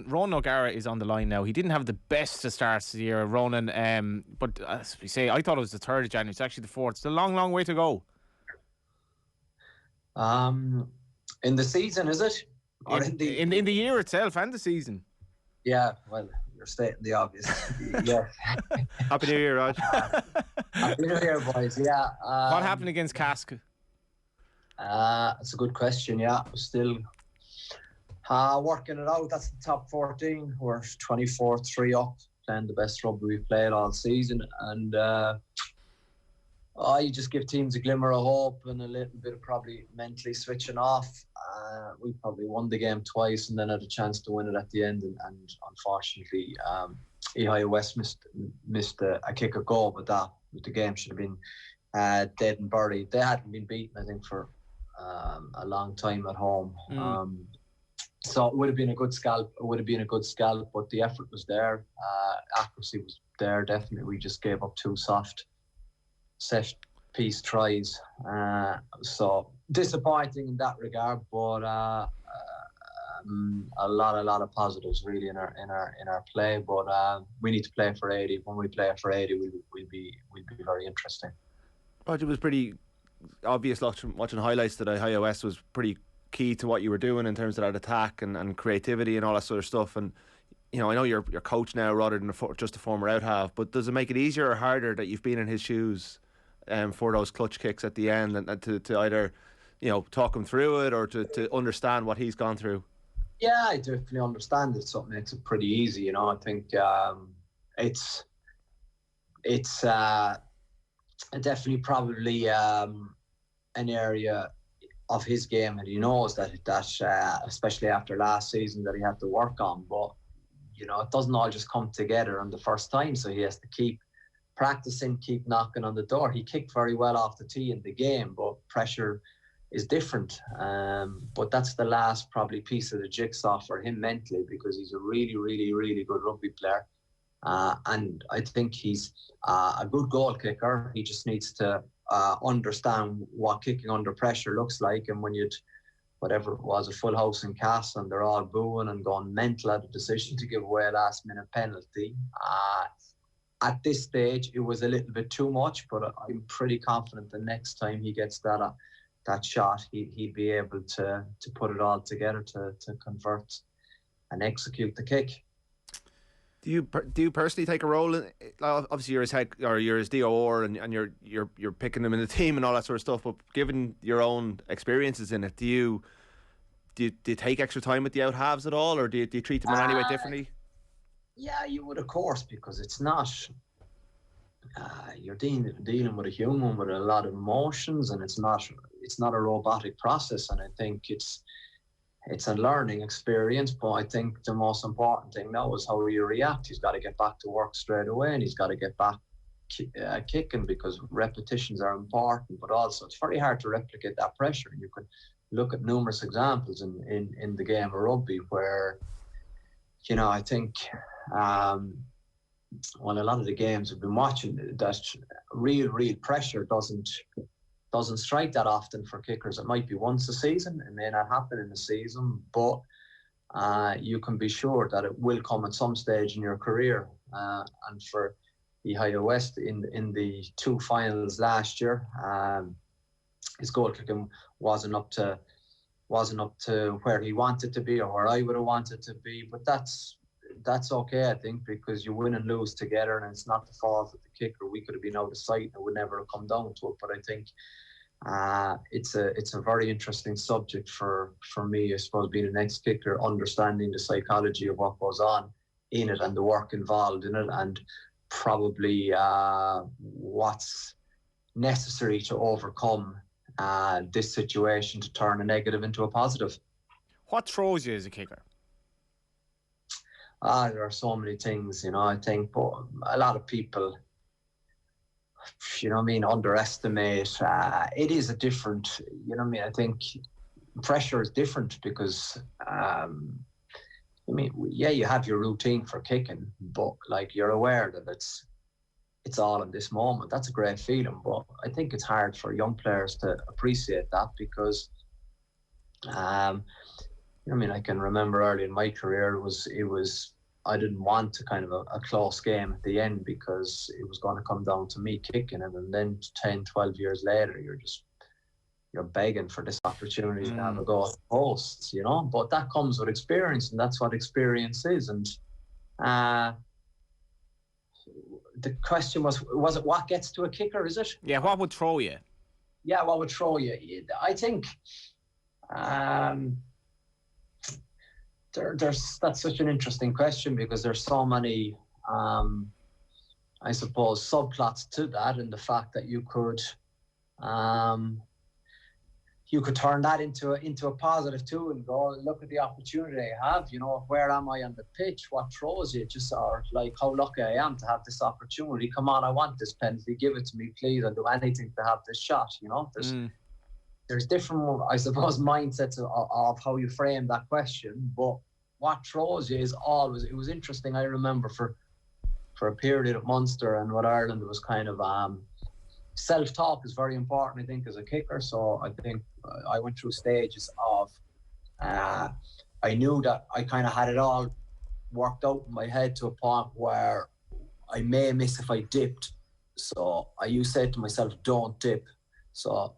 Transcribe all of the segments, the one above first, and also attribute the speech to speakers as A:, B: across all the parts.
A: Ronan O'Gara is on the line now. He didn't have the best of starts to the year, Ronan, but as we say, I thought it was the 3rd of January. It's actually the 4th. It's a long, long way to go.
B: In the season, is it? Or
A: in the year itself and the season?
B: Yeah, well, you're stating the obvious. Yeah.
C: Happy New Year, Raj.
B: Happy New Year, boys. Yeah.
A: What happened against Cask?
B: That's a good question. Yeah, we're still working it out. That's the top 14. We're 24-3 up, playing the best rugby we've played all season, and you just give teams a glimmer of hope and a little bit of probably mentally switching off. We probably won the game twice and then had a chance to win it at the end, and unfortunately Ohio West missed a kick of goal, but the game should have been dead and buried. They hadn't been beaten, I think, for a long time at home. So it would have been a good scalp. But the effort was there. Accuracy was there, definitely. We just gave up 2 soft set piece tries. So disappointing in that regard, but a lot of positives really in our play. But we need to play for 80. When we play for 80, we'll be very interesting.
C: Roger, it was pretty obvious watching highlights that Ohio West was pretty key to what you were doing in terms of that attack and creativity and all that sort of stuff. And I know you're coach now rather than just a former out half, but does it make it easier or harder that you've been in his shoes for those clutch kicks at the end, and to either talk him through it or to understand what he's gone through?
B: Yeah, I definitely understand it, so it makes it pretty easy. I think it's definitely probably an area of his game that he knows that especially after last season, that he had to work on. But it doesn't all just come together on the first time, so he has to keep practicing, keep knocking on the door. He kicked very well off the tee in the game, but pressure is different. But that's the last probably piece of the jigsaw for him mentally, because he's a really, really, really good rugby player. And I think he's a good goal kicker. He just needs to understand what kicking under pressure looks like. And when whatever it was, a full house in Cass, and they're all booing and going mental at the decision to give away a last minute penalty. At this stage, it was a little bit too much, but I'm pretty confident the next time he gets that shot, he'd be able to put it all together to convert and execute the kick.
C: Do you personally take a role in? Obviously, you're his head, or you're his DOR, and you're picking him in the team and all that sort of stuff. But given your own experiences in it, do you take extra time with the out halves at all, or do you treat them in any way differently?
B: Yeah, you would, of course, because it's not. You're dealing with a human with a lot of emotions, and it's not a robotic process. And I think it's a learning experience. But I think the most important thing now is how you react. He's got to get back to work straight away, and he's got to get back kicking, because repetitions are important. But also, it's very hard to replicate that pressure. And you can look at numerous examples in the game of rugby where, I think. Well, a lot of the games we've been watching, that real pressure doesn't strike that often for kickers. It might be once a season, it may not happen in a season, but you can be sure that it will come at some stage in your career. And for Ohio West in the 2 finals last year, his goal kicking wasn't up to where he wanted to be or where I would have wanted to be, but that's okay, I think, because you win and lose together, and it's not the fault of the kicker. We could have been out of sight and it would never have come down to it. But I think it's a very interesting subject for me, I suppose, being an ex-kicker, understanding the psychology of what goes on in it and the work involved in it, and probably what's necessary to overcome this situation to turn a negative into a positive.
A: What throws you as a kicker?
B: There are so many things, I think, but a lot of people, underestimate. It is a different, I think pressure is different because, you have your routine for kicking, but you're aware that it's all in this moment. That's a great feeling, but I think it's hard for young players to appreciate that because, I mean, I can remember early in my career, it was I didn't want to kind of a close game at the end because it was going to come down to me kicking it. And then 10, 12 years later, you're begging for this opportunity to have a go at the posts, you know. But that comes with experience, and that's what experience is. And the question was it what gets to a kicker, is it?
A: Yeah, what would throw you?
B: Yeah, what would throw you? I think that's such an interesting question because there's so many, I suppose, subplots to that, and the fact that you could turn that into a positive too, and go look at the opportunity I have. You know, where am I on the pitch? What throws you? Just or like how lucky I am to have this opportunity. Come on, I want this penalty. Give it to me, please. I'll do anything to have this shot. You know, there's different, I suppose, mindsets of how you frame that question, but what throws you is always, it was interesting. I remember for a period at Munster and what Ireland was kind of self-talk is very important, I think, as a kicker. So I think I went through stages of I knew that I kind of had it all worked out in my head to a point where I may miss if I dipped. So I used to say to myself, don't dip. So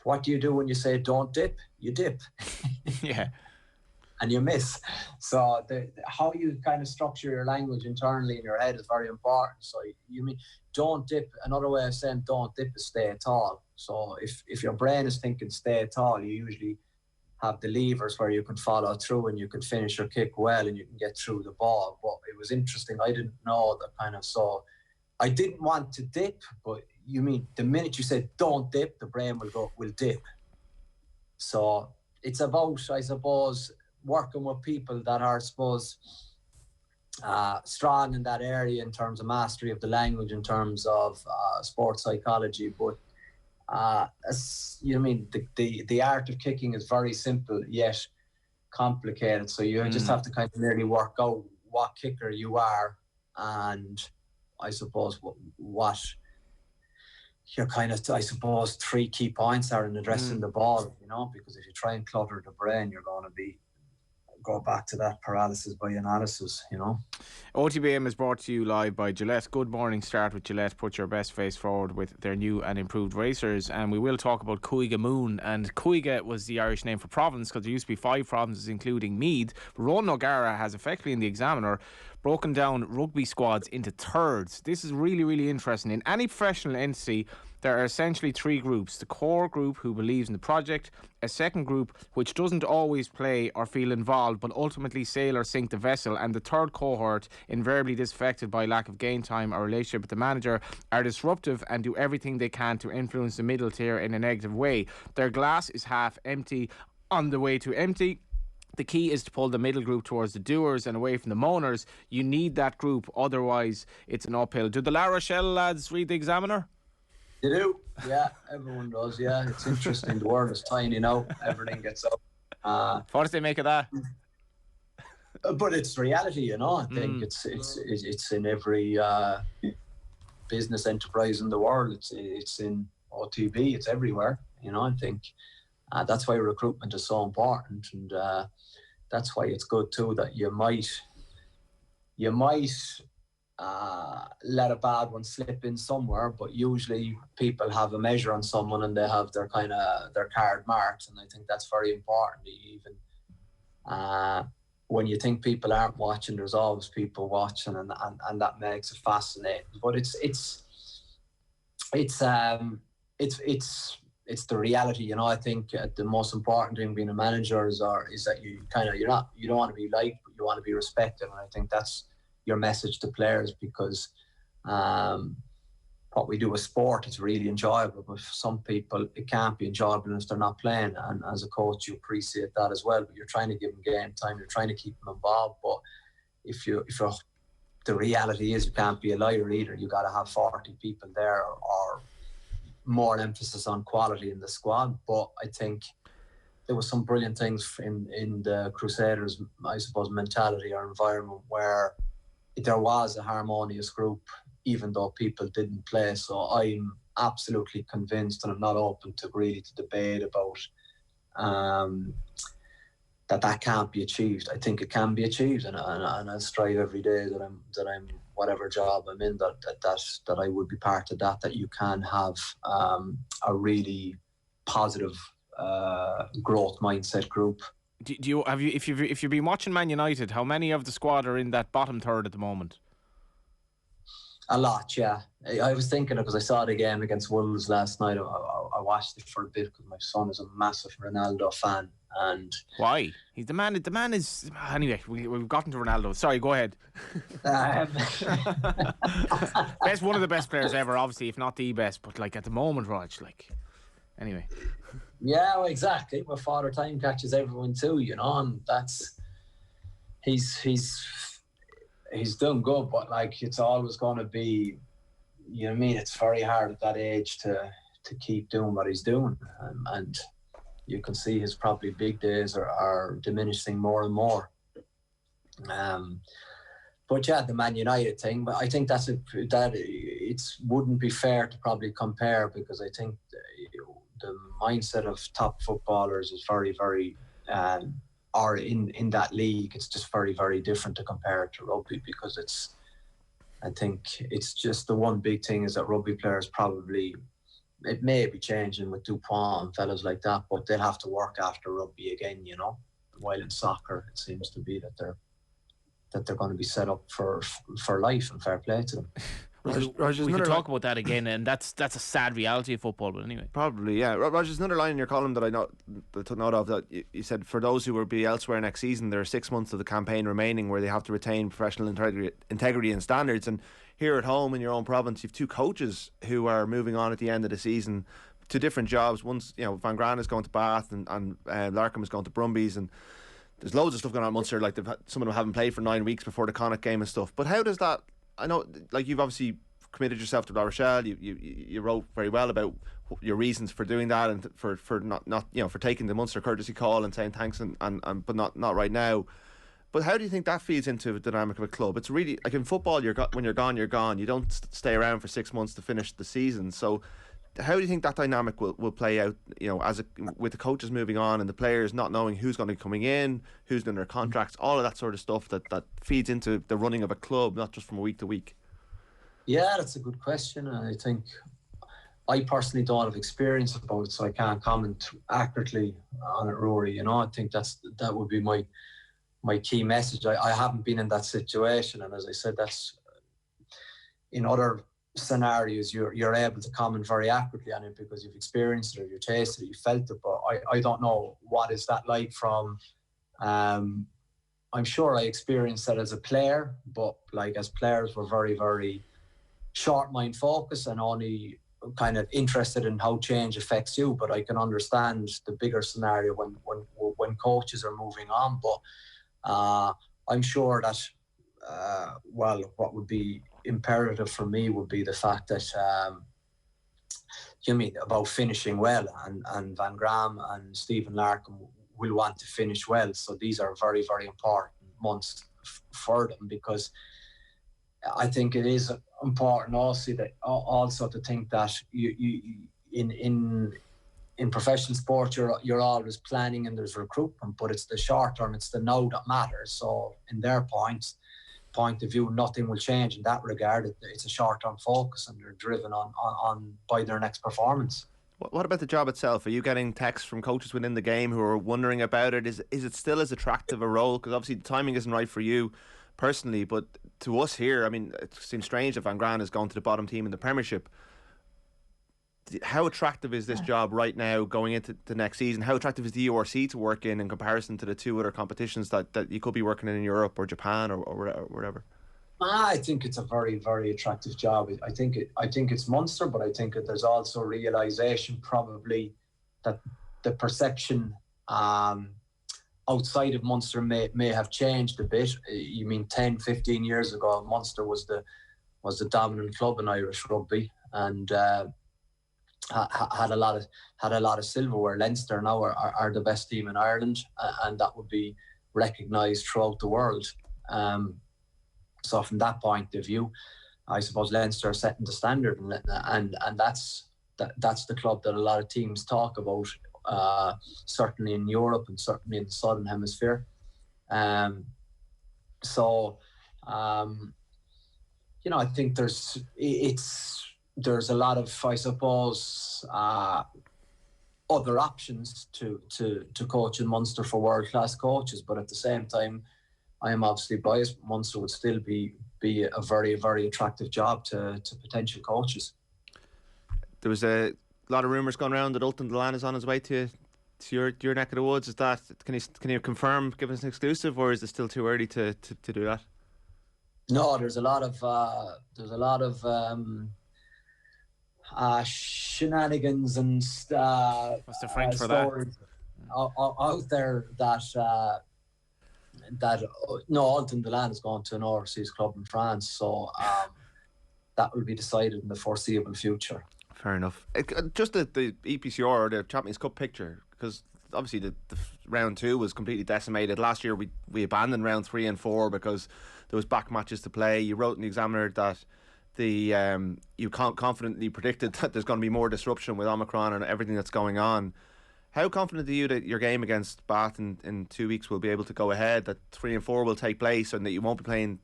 B: what do you do when you say don't dip? You dip.
A: Yeah.
B: And you miss. So how you kind of structure your language internally in your head is very important. So you mean don't dip. Another way of saying don't dip is stay tall. So if your brain is thinking stay tall, you usually have the levers where you can follow through and you can finish your kick well and you can get through the ball. But it was interesting. I didn't know that kind of. So I didn't want to dip, but you mean the minute you said don't dip, the brain will dip. So it's about, I suppose, working with people that are, I suppose, strong in that area in terms of mastery of the language, in terms of sports psychology. But the art of kicking is very simple yet complicated. So you just have to kind of nearly work out what kicker you are, and I suppose what your kind of, I suppose, 3 key points are in addressing the ball. You know, because if you try and clutter the brain, you're going to go back to that paralysis by analysis, you know.
A: OTB AM is brought to you live by Gillette. Good morning. Start with Gillette. Put your best face forward with their new and improved racers. And we will talk about Cuiga Moon. And Cuiga was the Irish name for province because there used to be 5 provinces, including Meath. Ronan O'Gara has effectively in the Examiner broken down rugby squads into thirds. This is really, really interesting. In any professional entity, there are essentially 3 groups. The core group who believes in the project, a second group which doesn't always play or feel involved but ultimately sail or sink the vessel, and the third cohort, invariably disaffected by lack of game time or relationship with the manager, are disruptive and do everything they can to influence the middle tier in a negative way. Their glass is half empty on the way to empty. The key is to pull the middle group towards the doers and away from the moaners. You need that group, otherwise it's an uphill. Do the La Rochelle lads read the Examiner?
B: They do, yeah. Everyone does, yeah. It's interesting. The world is tiny now. Everything gets up.
A: What do they make of that?
B: But it's reality, you know. I think it's in every business enterprise in the world. It's in OTB. It's everywhere. You know, I think that's why recruitment is so important, and that's why it's good too that you might let a bad one slip in somewhere, but usually people have a measure on someone and they have their card marked, and I think that's very important. Even when you think people aren't watching, there's always people watching, and that makes it fascinating. But it's the reality, you know. I think the most important thing being a manager is that you don't want to be liked, but you want to be respected, and I think that's your message to players, because what we do with sport is really enjoyable, but for some people it can't be enjoyable if they're not playing, and as a coach you appreciate that as well, but you're trying to give them game time, you're trying to keep them involved. But if you're the reality is you can't be a liar either. You got to have 40 people there, or more emphasis on quality in the squad. But I think there was some brilliant things in the Crusaders, I suppose, mentality or environment, where there was a harmonious group even though people didn't play. So I'm absolutely convinced, and I'm not open to really to debate about that can't be achieved. I think it can be achieved, and I strive every day that I'm whatever job I'm in, that I would be part of that you can have a really positive growth mindset group.
A: Do you have you if you've been watching Man United, how many of the squad are in that bottom third at the moment?
B: A lot, yeah. I was thinking it because I saw the game against Wolves last night. I watched it for a bit because my son is a massive Ronaldo fan. And
A: why? He's the man. The man is anyway. We've gotten to Ronaldo. Sorry, go ahead. Best, one of the best players ever, obviously, if not the best. But like at the moment, Rog, like anyway.
B: Yeah, well, exactly. My father time catches everyone too, you know, and that's he's done good, but like it's always going to be, you know what I mean. It's very hard at that age to keep doing what he's doing, and you can see his probably big days are diminishing more and more. But yeah, the Man United thing. But I think that it wouldn't be fair to probably compare, because I think the mindset of top footballers is very, very, or in that league, it's just very, very different to compare it to rugby, because I think it's just the one big thing is that rugby players probably, it may be changing with Dupont and fellas like that, but they'll have to work after rugby again, you know. While in soccer, it seems to be that they're going to be set up for life, and fair play to them.
A: Roger, we can talk about that again, and that's a sad reality of football. But anyway,
C: probably, yeah. Roger, there's another line in your column that I took note of, that you said for those who will be elsewhere next season, there are 6 months of the campaign remaining where they have to retain professional integrity and standards. And here at home in your own province, you've two coaches who are moving on at the end of the season to different jobs. One's, you know, Van Gran is going to Bath, and Larkham is going to Brumbies, and there's loads of stuff going on at Munster. Like some of them haven't played for 9 weeks before the Connacht game and stuff. But how does that? I know, like, you've obviously committed yourself to Rochelle. You wrote very well about your reasons for doing that, and for not you know, for taking the Munster courtesy call and saying thanks and but not right now. But how do you think that feeds into the dynamic of a club? It's really like in football, when you're gone, you're gone. You don't stay around for 6 months to finish the season. So how do you think that dynamic will play out, you know, with the coaches moving on and the players not knowing who's going to be coming in, who's doing their contracts, all of that sort of stuff that feeds into the running of a club, not just from week to week?
B: Yeah, that's a good question. And I think I personally don't have experience about it, so I can't comment accurately on it, Rory. You know, I think that would be my key message. I haven't been in that situation, and as I said, that's in other scenarios you're able to comment very accurately on it because you've experienced it, or you tasted it, you felt it. But I don't know what is that like from. I'm sure I experienced that as a player, but like as players, we're very, very short mind focused and only kind of interested in how change affects you. But I can understand the bigger scenario when coaches are moving on. But I'm sure that what would be imperative for me would be the fact that you mean about finishing well, and Van Graham and Stephen Larkham will want to finish well. So these are very, very important months for them, because I think it is important also to think that you in professional sport you're always planning and there's recruitment, but it's the short term, it's the now that matters. So in their point of view, nothing will change in that regard. It's a short term focus, and they're driven on by their next performance.
C: What about the job itself? Are you getting texts from coaches within the game who are wondering about it? Is it still as attractive a role? Because obviously the timing isn't right for you personally, but to us here, I mean, it seems strange that Van Gran is going to the bottom team in the Premiership. How attractive is this job right now going into the next season? How attractive is the URC to work in comparison to the two other competitions that you could be working in Europe or Japan or wherever?
B: I think it's a very, very attractive job. I think it's Munster, but I think that there's also realisation probably that the perception outside of Munster may have changed a bit. You mean 10, 15 years ago, Munster was the dominant club in Irish rugby, and had a lot of silverware. Leinster now are the best team in Ireland, and that would be recognised throughout the world. So from that point of view, I suppose Leinster are setting the standard, and that's the club that a lot of teams talk about certainly in Europe and certainly in the Southern Hemisphere. I think there's a lot of, I suppose, other options to coach in Munster for world-class coaches, but at the same time, I am obviously biased. Munster would still be a very, very attractive job to potential coaches.
C: There was a lot of rumours going around that Ultan Dillane is on his way to your neck of the woods. Is that, can you confirm, give us an exclusive, or is it still too early to do that?
B: No, there's a lot of shenanigans and
A: what's the French for
B: stories out there that Ultan Dillane is going to an overseas club in France, so that will be decided in the foreseeable future.
C: Fair enough. Just the EPCR or the Champions Cup picture, because obviously the round 2 was completely decimated. Last year we abandoned round 3 and 4 because there was back matches to play. You wrote in the Examiner that you confidently predicted that there's going to be more disruption with Omicron and everything that's going on. How confident are you that your game against Bath in 2 weeks will be able to go ahead, that 3 and 4 will take place, and that you won't be playing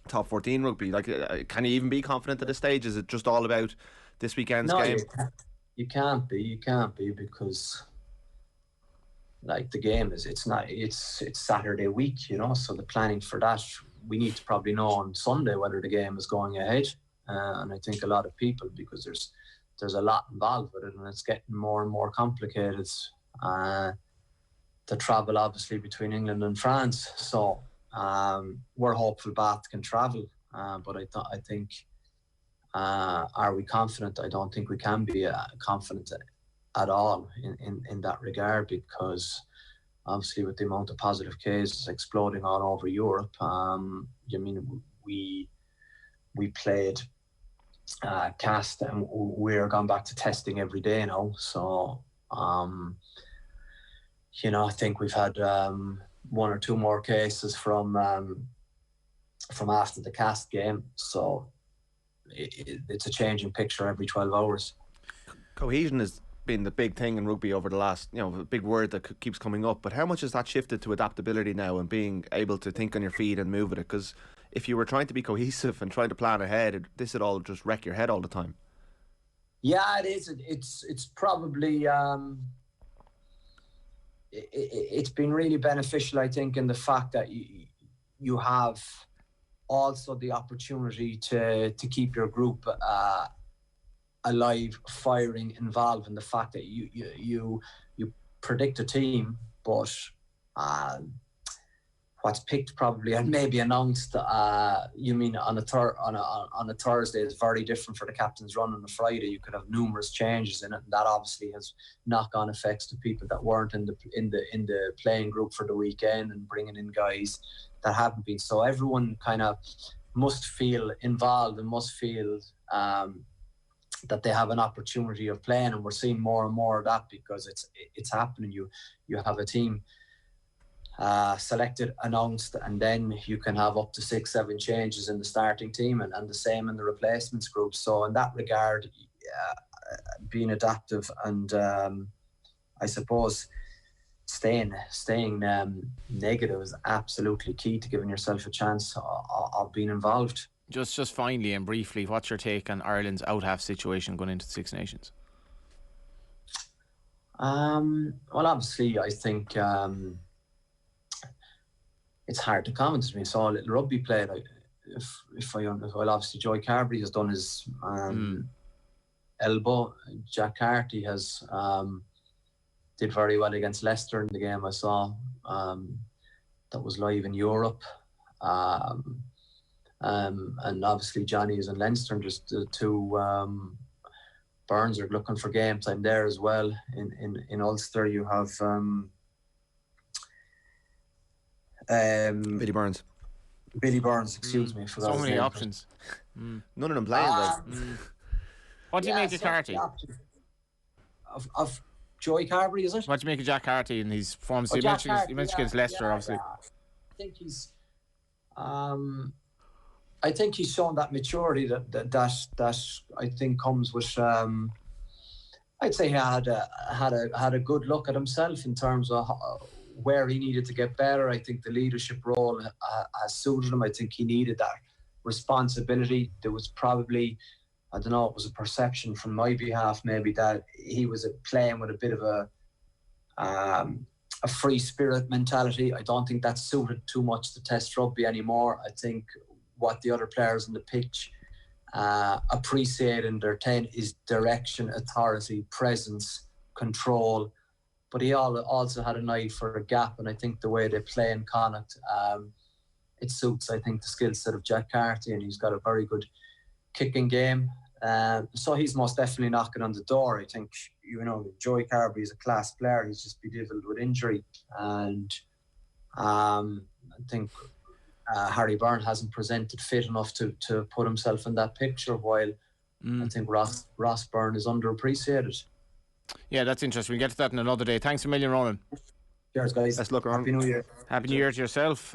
C: top 14 rugby? Like, can you even be confident at this stage? Is it just all about this weekend's game?
B: You can't be because, like, the game it's Saturday week, so the planning for that, we need to probably know on Sunday whether the game is going ahead, and I think a lot of people, because there's a lot involved with it, and it's getting more and more complicated. The travel, obviously, between England and France. So we're hopeful Bath can travel, but I think, are we confident? I don't think we can be confident at all in that regard, because obviously with the amount of positive cases exploding all over Europe, we played cast, and we're going back to testing every day now. So I think we've had 1 or 2 more cases from after the cast game, so it's a changing picture every 12 hours.
C: Cohesion has been the big thing in rugby over the last, a big word that keeps coming up, but how much has that shifted to adaptability now and being able to think on your feet and move with it? Because if you were trying to be cohesive and trying to plan ahead, this would all just wreck your head all the time.
B: Yeah, it is. It's probably it's been really beneficial, I think, in the fact that you have also the opportunity to keep your group alive, firing, involved, in the fact that you predict a team, but what's picked probably and maybe announced on a Thursday is very different for the captain's run on a Friday. You could have numerous changes in it, and that obviously has knock-on effects to people that weren't in the playing group for the weekend, and bringing in guys that haven't been. So everyone kind of must feel involved and must feel that they have an opportunity of playing, and we're seeing more and more of that because it's happening. You have a team selected, announced, and then you can have up to 6-7 changes in the starting team, and the same in the replacements group. So in that regard, being adaptive and I suppose staying negative is absolutely key to giving yourself a chance of being involved.
A: Just finally and briefly, what's your take on Ireland's out-half situation going into the Six Nations?
B: Well, obviously, I think it's hard to comment. I mean, saw a little rugby played. Well, obviously, Joey Carberry has done his elbow. Jack Carty has did very well against Leicester in the game I saw. That was live in Europe. And obviously Johnny is in Leinster, and just the two Burns are looking for game time there as well. In Ulster you have
C: Billy Burns,
B: excuse me.
A: So many options.
C: None of them playing though.
A: What do you make of Carty?
B: Of Joey Carberry, is it?
A: What do you make of Jack Carty and his forms? You mentioned against Leicester, obviously.
B: I think he's I think he's shown that maturity that I think comes with I'd say he had a good look at himself in terms of where he needed to get better. I think the leadership role has suited him. I think he needed that responsibility. There was probably, I don't know, it was a perception from my behalf maybe that he was playing with a bit of a free spirit mentality. I don't think that's suited too much to Test rugby anymore. I think what the other players on the pitch appreciate in their 10 is direction, authority, presence, control. But he also had an eye for a gap, and I think the way they play in Connacht, it suits, I think, the skill set of Jack Carty, and he's got a very good kicking game. So he's most definitely knocking on the door. I think, Joey Carberry is a class player. He's just bedevilled with injury. And I think Harry Byrne hasn't presented fit enough to put himself in that picture, while I think Ross Byrne is underappreciated.
A: Yeah, that's interesting. We'll get to that in another day. Thanks a million, Ronan.
B: Cheers, guys.
C: Let's look around.
B: Happy New Year.
A: Happy New Year to yourself.